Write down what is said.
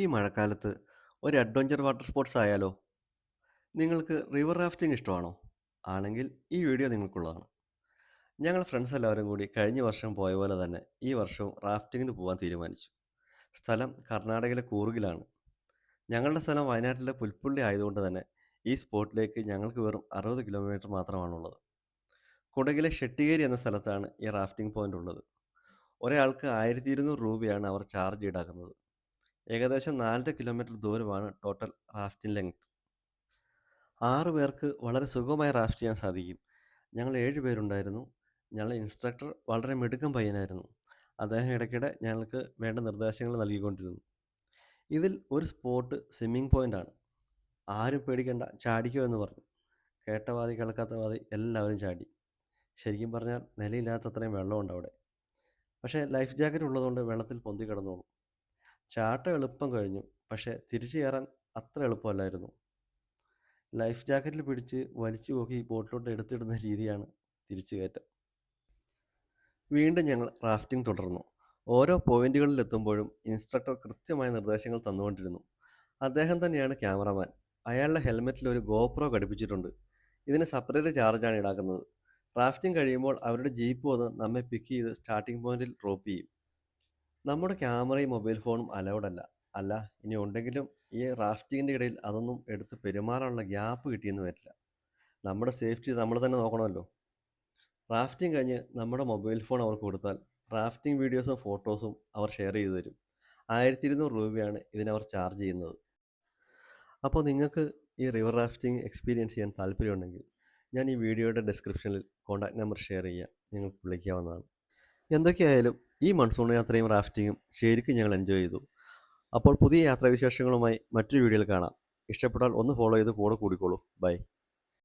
ഈ മഴക്കാലത്ത് ഒരു അഡ്വഞ്ചർ വാട്ടർ സ്പോർട്സ് ആയാലോ? നിങ്ങൾക്ക് റിവർ റാഫ്റ്റിംഗ് ഇഷ്ടമാണോ? ആണെങ്കിൽ ഈ വീഡിയോ നിങ്ങൾക്കുള്ളതാണ്. ഞങ്ങൾ ഫ്രണ്ട്സ് എല്ലാവരും കൂടി കഴിഞ്ഞ വർഷം പോയ പോലെ തന്നെ ഈ വർഷവും റാഫ്റ്റിങ്ങിന് പോകാൻ തീരുമാനിച്ചു. സ്ഥലം കർണാടകയിലെ കൂർഗിലാണ്. ഞങ്ങളുടെ സ്ഥലം വയനാട്ടിലെ പുൽപ്പള്ളി ആയതുകൊണ്ട് തന്നെ ഈ സ്പോട്ടിലേക്ക് ഞങ്ങൾക്ക് വെറും 60 കിലോമീറ്റർ മാത്രമാണുള്ളത്. കുടകിലെ ഷെട്ടിഗേരി എന്ന സ്ഥലത്താണ് ഈ റാഫ്റ്റിംഗ് പോയിന്റ് ഉള്ളത്. ഒരാൾക്ക് 1200 രൂപയാണ് അവർ ചാർജ് ഈടാക്കുന്നത്. ഏകദേശം 4 കിലോമീറ്റർ ദൂരമാണ് ടോട്ടൽ റാഫ്റ്റിംഗ് ലെങ്ത്. 6 പേർക്ക് വളരെ സുഖമായി റാഫ്റ്റ് ചെയ്യാൻ സാധിക്കും. ഞങ്ങൾ 7 പേരുണ്ടായിരുന്നു. ഞങ്ങളുടെ ഇൻസ്ട്രക്ടർ വളരെ മിടുക്കൻ പയ്യനായിരുന്നു. അദ്ദേഹം ഇടയ്ക്കിടെ ഞങ്ങൾക്ക് വേണ്ട നിർദ്ദേശങ്ങൾ നൽകിക്കൊണ്ടിരുന്നു. ഇതിൽ ഒരു സ്പോട്ട് സ്വിമ്മിംഗ് പോയിൻ്റാണ്. ആരും പേടിക്കണ്ട, ചാടിക്കോ എന്ന് പറഞ്ഞു. കേട്ട പാതി കേൾക്കാത്ത പാതി എല്ലാവരും ചാടി. ശരിക്കും പറഞ്ഞാൽ നിലയില്ലാത്തത്രയും വെള്ളമുണ്ട് അവിടെ. പക്ഷേ ലൈഫ് ജാക്കറ്റ് ഉള്ളതുകൊണ്ട് വെള്ളത്തിൽ പൊന്തി കിടന്നോളും. ചാട്ടം എളുപ്പം കഴിഞ്ഞു. പക്ഷേ തിരിച്ചു കയറാൻ അത്ര എളുപ്പമല്ലായിരുന്നു. ലൈഫ് ജാക്കറ്റിൽ പിടിച്ച് വലിച്ചു പോക്കി ബോട്ടിലോട്ട് എടുത്തിടുന്ന രീതിയാണ് തിരിച്ചു കയറ്റം. വീണ്ടും ഞങ്ങൾ റാഫ്റ്റിംഗ് തുടർന്നു. ഓരോ പോയിന്റുകളിൽ എത്തുമ്പോഴും ഇൻസ്ട്രക്ടർ കൃത്യമായ നിർദ്ദേശങ്ങൾ തന്നുകൊണ്ടിരുന്നു. അദ്ദേഹം തന്നെയാണ് ക്യാമറമാൻ. അയാളുടെ ഹെൽമെറ്റിൽ ഒരു ഗോപ്രോ ഘടിപ്പിച്ചിട്ടുണ്ട്. ഇതിന് സെപ്പറേറ്റ് ചാർജാണ് ഈടാക്കുന്നത്. റാഫ്റ്റിംഗ് കഴിയുമ്പോൾ അവരുടെ ജീപ്പ് വന്ന് നമ്മെ പിക്ക് ചെയ്ത് സ്റ്റാർട്ടിംഗ് പോയിന്റിൽ ഡ്രോപ്പ് ചെയ്യും. നമ്മുടെ ക്യാമറയും മൊബൈൽ ഫോണും അലൗഡ് അല്ല. അല്ല, ഇനി ഉണ്ടെങ്കിലും ഈ റാഫ്റ്റിങ്ങിൻ്റെ ഇടയിൽ അതൊന്നും എടുത്ത് പെരുമാറാനുള്ള ഗ്യാപ്പ് കിട്ടിയെന്ന് വരില്ല. നമ്മുടെ സേഫ്റ്റി നമ്മൾ തന്നെ നോക്കണമല്ലോ. റാഫ്റ്റിംഗ് കഴിഞ്ഞ് നമ്മുടെ മൊബൈൽ ഫോൺ അവർക്ക് കൊടുത്താൽ റാഫ്റ്റിംഗ് വീഡിയോസും ഫോട്ടോസും അവർ ഷെയർ ചെയ്തു തരും. 1200 രൂപയാണ് ഇതിനവർ ചാർജ് ചെയ്യുന്നത്. അപ്പോൾ നിങ്ങൾക്ക് ഈ റിവർ റാഫ്റ്റിംഗ് എക്സ്പീരിയൻസ് ചെയ്യാൻ താല്പര്യമുണ്ടെങ്കിൽ ഞാൻ ഈ വീഡിയോയുടെ ഡിസ്ക്രിപ്ഷനിൽ കോൺടാക്ട് നമ്പർ ഷെയർ ചെയ്യാം. നിങ്ങൾക്ക് വിളിക്കാവുന്നതാണ്. എന്തൊക്കെയായാലും ഈ മൺസൂൺ യാത്രയും റാഫ്റ്റിങ്ങും ശരിക്കും ഞങ്ങൾ എൻജോയ് ചെയ്തു. അപ്പോൾ പുതിയ യാത്രാവിശേഷങ്ങളുമായി മറ്റൊരു വീഡിയോയിൽ കാണാം. ഇഷ്ടപ്പെട്ടാൽ ഒന്ന് ഫോളോ ചെയ്ത് കൂടെ കൂടിക്കോളൂ. ബൈ.